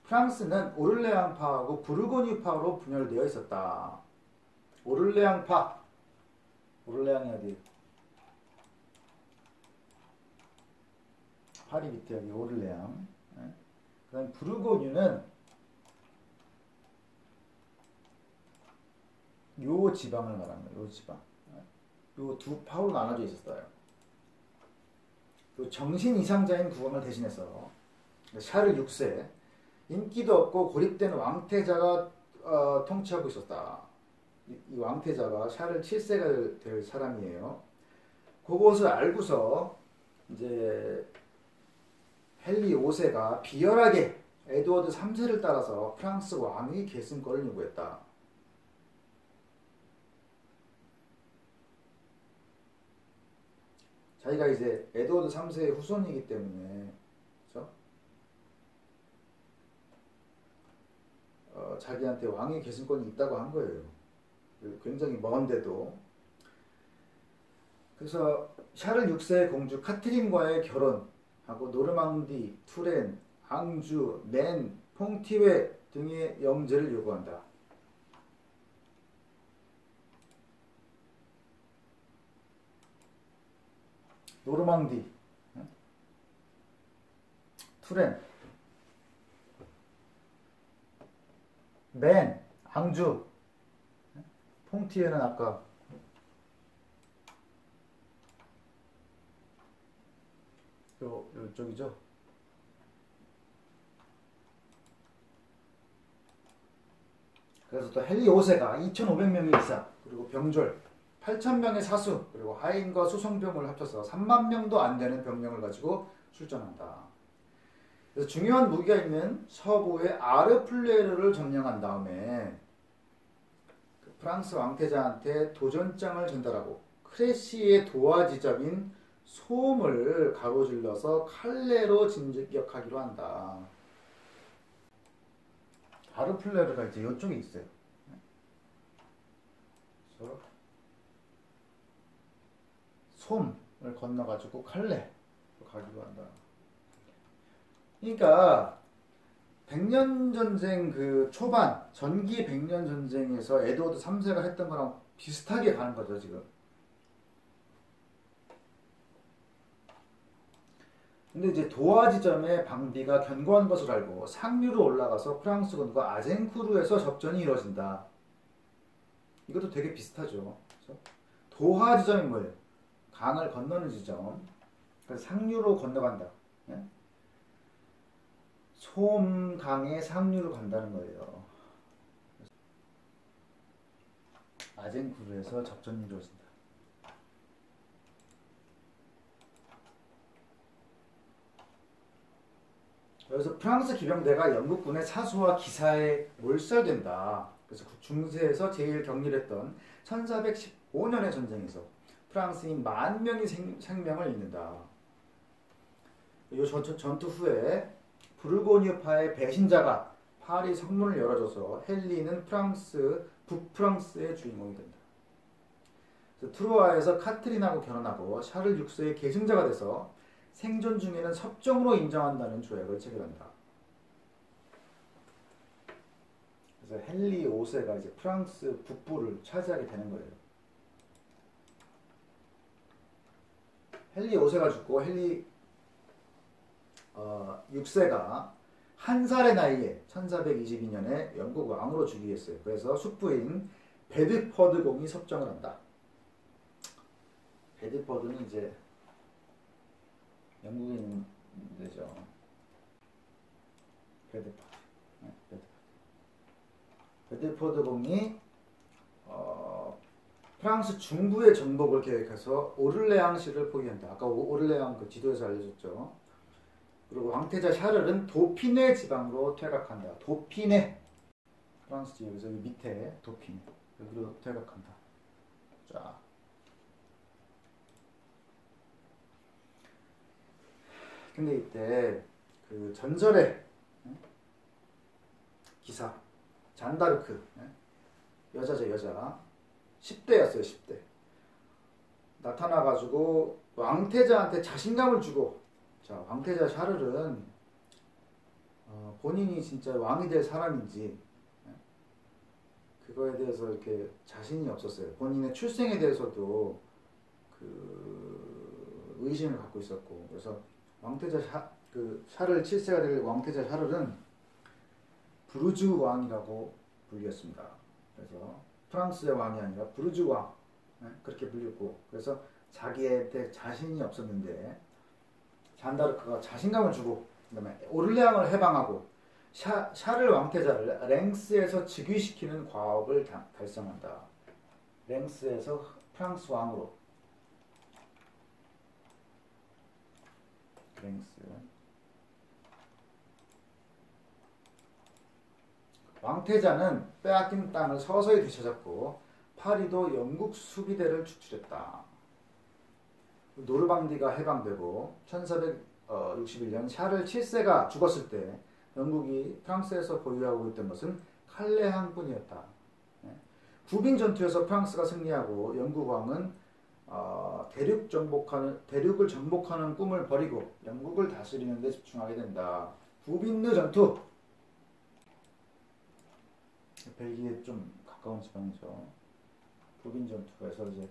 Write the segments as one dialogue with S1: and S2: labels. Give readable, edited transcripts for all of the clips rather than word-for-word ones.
S1: 프랑스는 오를레앙파하고 부르고뉴파로 분열되어 있었다. 오를레앙파, 오를레앙이 어디? 파리 밑에 여기 오를레앙. 그 다음 부르고뉴는 요 지방을 말하는 거예요. 요 지방. 요 두 파로 나눠져 있었어요. 정신 이상자인 국왕을 대신해서 샤를 6세, 인기도 없고 고립된 왕태자가 통치하고 있었다. 이 왕태자가 샤를 7세가 될 사람이에요. 그것을 알고서 이제 헨리 5세가 비열하게 에드워드 3세를 따라서 프랑스 왕위 계승권을 요구했다. 자기가 이제 에드워드 3세의 후손이기 때문에, 그렇죠? 자기한테 왕위 계승권이 있다고 한 거예요. 굉장히 먼데도. 그래서 샤를 6세의 공주 카트린과의 결혼하고 노르망디, 투렌, 앙주, 맨, 퐁티웨 등의 영제를 요구한다. 노르망디, 투렌, 맨, 앙주, 퐁티에는 아까 요쪽이죠. 그래서 또 헨리 5세가 2,500명의 의사, 그리고 병졸 8,000명의 사수, 그리고 하인과 수송병을 합쳐서 3만 명도 안 되는 병력을 가지고 출전한다. 그래서 중요한 무기가 있는 서부의 아르플레르를 점령한 다음에 프랑스 왕태자한테 도전장을 전달하고 크레시의 도화지점인 솜을 가로질러서 칼레로 진격하기로 한다. 아르플레르가 이제 이쪽에 있어요. 그래서 솜을 건너가지고 칼레로 가기로 한다. 그러니까 백년 전쟁 그 초반 전기 백년 전쟁에서 에드워드 3세가 했던 거랑 비슷하게 가는 거죠 지금. 근데 이제 도하 지점의 방비가 견고한 것을 알고 상류로 올라가서 프랑스군과 아젠쿠르에서 접전이 이루어진다. 이것도 되게 비슷하죠. 그렇죠? 도하 지점이 뭐예요? 강을 건너는 지점. 그래서 상류로 건너간다. 예? 솜강의 상류로 간다는 거예요. 아젠쿠르에서 접전이 이루어진다. 그래서 프랑스 기병대가 영국군의 사수와 기사에 몰살된다. 그래서 중세에서 제일 격렬했던 1415년의 전쟁에서 프랑스인 10,000명이 생명을 잃는다. 이 전투 후에 부르고뉴파의 배신자가 파리 성문을 열어줘서 헨리는 북프랑스의 주인공이 된다. 트루아에서 카트린하고 결혼하고 샤를 6세의 계승자가 돼서 생존 중에는 섭정으로 인정한다는 조약을 체결한다. 그래서 헨리 5세가 이제 프랑스 북부를 차지하게 되는 거예요. 헨리 5세가 죽고 헨리 6세가 한 살의 나이에 1422년에 영국 왕으로 즉위했어요. 그래서 숙부인 베드퍼드 공이 섭정을 한다. 베드퍼드는 이제 영국에 있는 데죠. 베드퍼드. 네, 베드퍼드 공이 프랑스 중부의 정복을 계획해서 오를레앙시를 포기한다. 아까 오를레앙 그 지도에서 알려줬죠. 그리고 왕태자 샤를은 도피네 지방으로 퇴각한다. 도피네. 프랑스 지역에서 여기 밑에 도피네. 여기로 퇴각한다. 자. 근데 이때 그 전설의 기사 잔다르크 여자죠 여자 10대였어요 10대 나타나가지고 왕태자한테 자신감을 주고 자 왕태자 샤를은 본인이 진짜 왕이 될 사람인지 그거에 대해서 이렇게 자신이 없었어요. 본인의 출생에 대해서도 그 의심을 갖고 있었고, 그래서 왕태자 샤를 7세가 될 왕태자 샤를은 부르주 왕이라고 불렸습니다. 그래서 프랑스의 왕이 아니라 부르주 왕, 그렇게 불렸고, 그래서 자기한테 자신이 없었는데 잔다르크가 자신감을 주고, 그다음에 오를레앙을 해방하고 샤를 왕태자를 랭스에서 즉위시키는 과업을 달성한다. 랭스에서 프랑스 왕으로. 랭스. 왕태자는 빼앗긴 땅을 서서히 되찾았고 파리도 영국 수비대를 축출했다. 노르망디가 해방되고 1461년 샤를 7세가 죽었을 때 영국이 프랑스에서 보유하고 있던 것은 칼레항뿐이었다. 구빈 전투에서 프랑스가 승리하고 영국 왕은 대륙을 정복하는 꿈을 버리고 영국을 다스리는 데 집중하게 된다. 구빈르 전투. 벨기에 좀 가까운 지방이죠. 구빈 전투에서 이제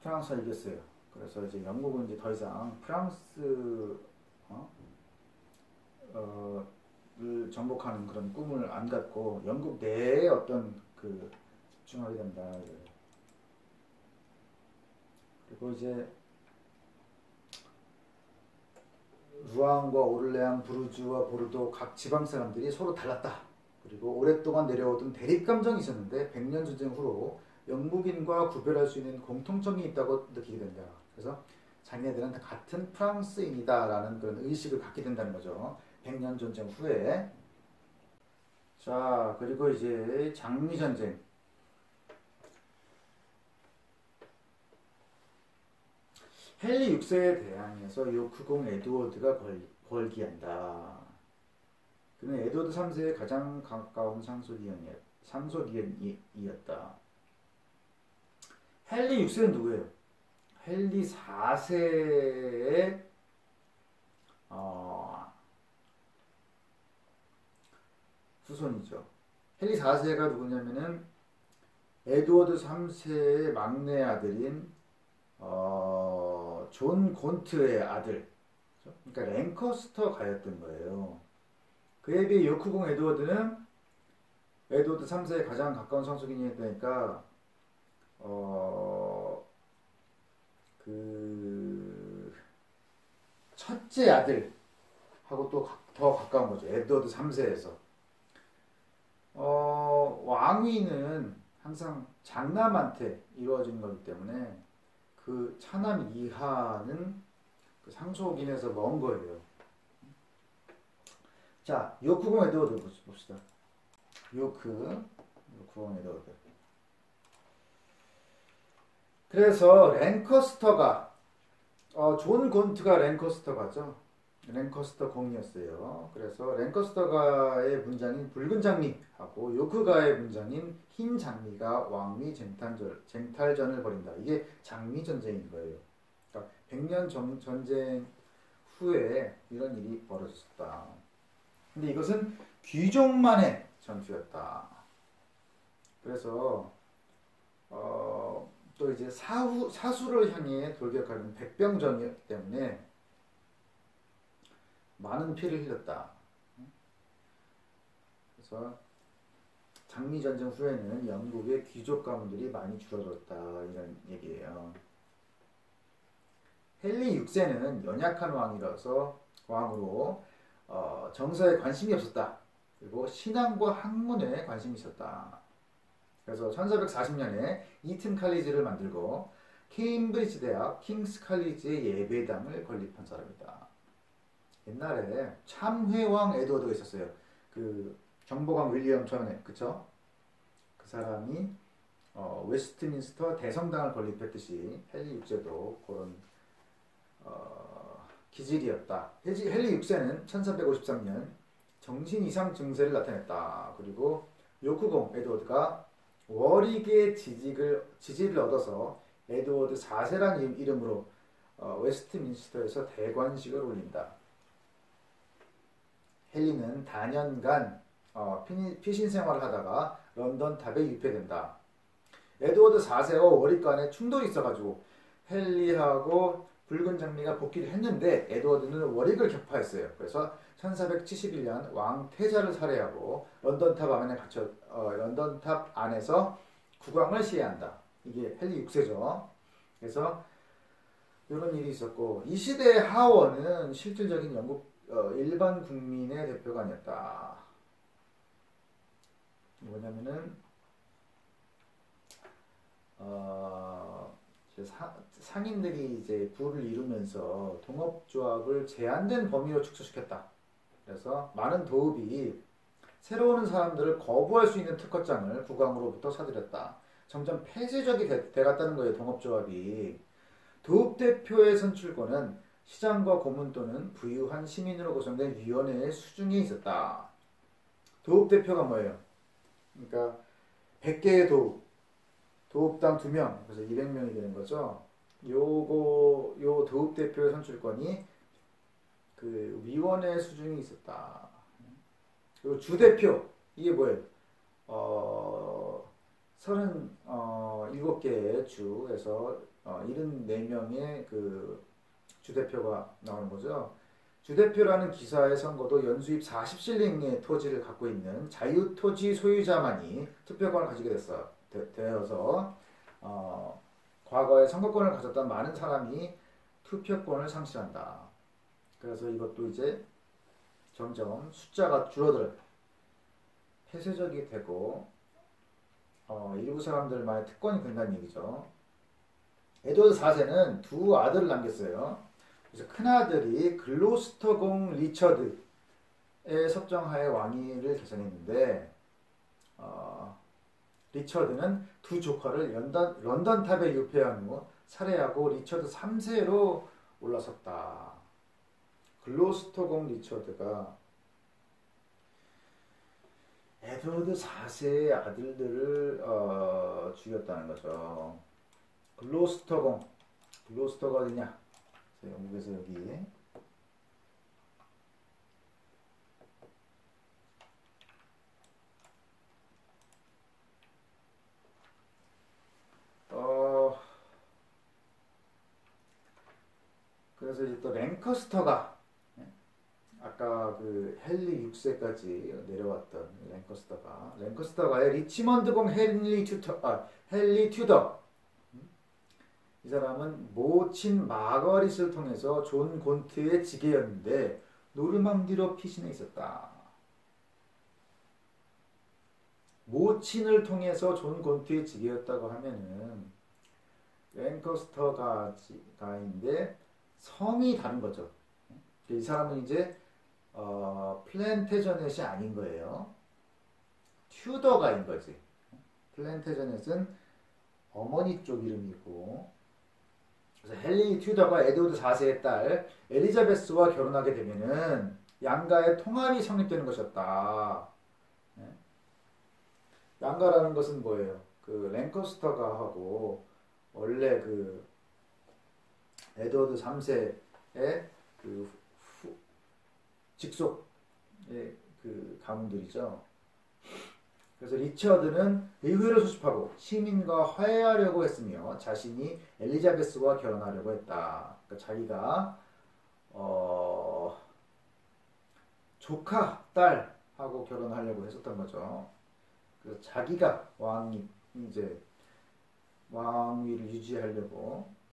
S1: 프랑스가 이겼어요. 그래서 이제 영국은 이제 더 이상 프랑스 를 정복하는 그런 꿈을 안 갖고 영국 내에 어떤 집중하게 된다. 그리고 이제 루앙과 오를레앙, 부르주와 보르도 각 지방 사람들이 서로 달랐다. 그리고 오랫동안 내려오던 대립 감정이 있었는데 100년 전쟁 후로 영국인과 구별할 수 있는 공통점이 있다고 느끼게 된다. 그래서 자기네들은 다 같은 프랑스인이다라는 그런 의식을 갖게 된다는 거죠. 100년 전쟁 후에. 자, 그리고 이제 장미전쟁. 헨리 6세에 대항해서 요크공 에드워드가 벌기한다. 그는 에드워드 3세의 가장 가까운 상속이었다. 헨리 6세는 누구예요? 헨리 4세의 후손이죠. 헨리 4세가 누구냐면은 에드워드 3세의 막내 아들인 존 곤트의 아들. 그러니까 랭커스터 가였던 거예요. 그에 비해 요크공 에드워드는 에드워드 3세의 가장 가까운 상속인이었다니까 첫째 아들하고 또 더 가까운 거죠. 에드워드 3세에서. 왕위는 항상 장남한테 이루어진 거기 때문에 그 차남 이하는 그 상속인에서 먼 거예요. 자, 요크공 에드워드 봅시다. 요크공 에드워드. 그래서 랭커스터가 존 곤트가 랭커스터가죠. 랭커스터 공이었어요. 그래서 랭커스터가의 문장인 붉은 장미하고 요크가의 문장인 흰 장미가 왕위 쟁탈전을 벌인다. 이게 장미 전쟁인 거예요. 그러니까 100년 전쟁 후에 이런 일이 벌어졌다. 근데 이것은 귀족만의 전투였다. 그래서 또 이제 사수를 향해 돌격하는 백병전이었기 때문에 많은 피를 흘렸다. 그래서 장미전쟁 후에는 영국의 귀족 가문들이 많이 줄어들었다. 이런 얘기예요. 헨리 6세는 연약한 왕으로 정서에 관심이 없었다. 그리고 신앙과 학문에 관심이 있었다. 그래서 1440년에 이튼 칼리지를 만들고 케임브리지 대학 킹스 칼리지의 예배당을 건립한 사람이다. 옛날에 참회왕 에드워드가 있었어요. 그 정보강 윌리엄 전에, 그쵸? 그 사람이 웨스트민스터 대성당을 건립했듯이 헨리 6세도 그런 기질이었다. 헨리 6세는 1353년 정신 이상 증세를 나타냈다. 그리고 요크공 에드워드가 워릭의 지지를 얻어서 에드워드 4세라는 이름으로 웨스트민스터에서 대관식을 올린다. 헨리는 다년간 피신 생활을 하다가 런던 탑에 유폐된다. 에드워드 4세와 워릭 간에 충돌이 있어가지고 헨리하고 붉은 장미가 복귀를 했는데 에드워드는 워릭을 격파했어요. 그래서 1471년 왕 태자를 살해하고 런던 탑 안에서 국왕을 시해한다. 이게 헨리 6세죠. 그래서 이런 일이 있었고 이 시대의 하원은 실질적인 영국 일반 국민의 대표가 아니었다. 뭐냐면은 상인들이 이제 부를 이루면서 동업조합을 제한된 범위로 축소시켰다. 그래서 많은 도읍이 새로 오는 사람들을 거부할 수 있는 특허장을 국왕으로부터 사들였다. 점점 폐쇄적이 돼갔다는 거예요. 동업조합이. 도읍 대표의 선출권은 시장과 고문 또는 부유한 시민으로 구성된 위원회의 수중에 있었다. 도읍 대표가 뭐예요? 그러니까 100개의 도읍당 2명, 그래서 200명이 되는 거죠. 요 도읍 대표의 선출권이 그 위원회 수준이 있었다. 그리고 주 대표, 이게 뭐예요? 37개의 주에서 74명의 그 주대표가 나오는 거죠. 주대표라는 기사의 선거도 연수입 40실링의 토지를 갖고 있는 자유토지 소유자만이 투표권을 가지게 되어서 과거에 선거권을 가졌던 많은 사람이 투표권을 상실한다. 그래서 이것도 이제 점점 숫자가 줄어들어 폐쇄적이 되고 일부 사람들만의 특권이 된다는 얘기죠. 에드워드 4세는 두 아들을 남겼어요. 그래서 큰아들이 글로스터 공 리처드의 섭정하에 왕위를 계승했는데 리처드는 두 조카를 런던 탑에 유폐한 후 살해하고 리처드 3세로 올라섰다. 글로스터 공 리처드가 에드워드 4세의 아들들을 죽였다는 거죠. 글로스터가 어디냐? 영국에서 여기 그래서 이제 또 랭커스터가 아까 그 헨리 6세까지 내려왔던 랭커스터가의 리치먼드 공 헨리 튜더. 이 사람은 모친 마거릿을 통해서 존 곤트의 지게였는데 노르망디로 피신해 있었다. 모친을 통해서 존 곤트의 지게였다고 하면은 랭커스터가인데 성이 다른 거죠. 이 사람은 이제 플랜테저넷이 아닌 거예요. 튜더가인 거지. 플랜테저넷은 어머니 쪽 이름이고, 그래서 헨리 튜더가 에드워드 4세의 딸 엘리자베스와 결혼하게 되면은 양가의 통합이 성립되는 것이었다. 양가라는 것은 뭐예요? 그 랭커스터가 하고 원래 그 에드워드 3세의 그 직속의 그 가문들이죠. 그래서 리처드는 의회를 소집하고 시민과 화해하려고 했으며 자신이 엘리자베스와 결혼하려고 했다. 그러니까 자기가 조카 딸하고 결혼하려고 했었던 거죠. 그래서 자기가 왕위를 유지하려고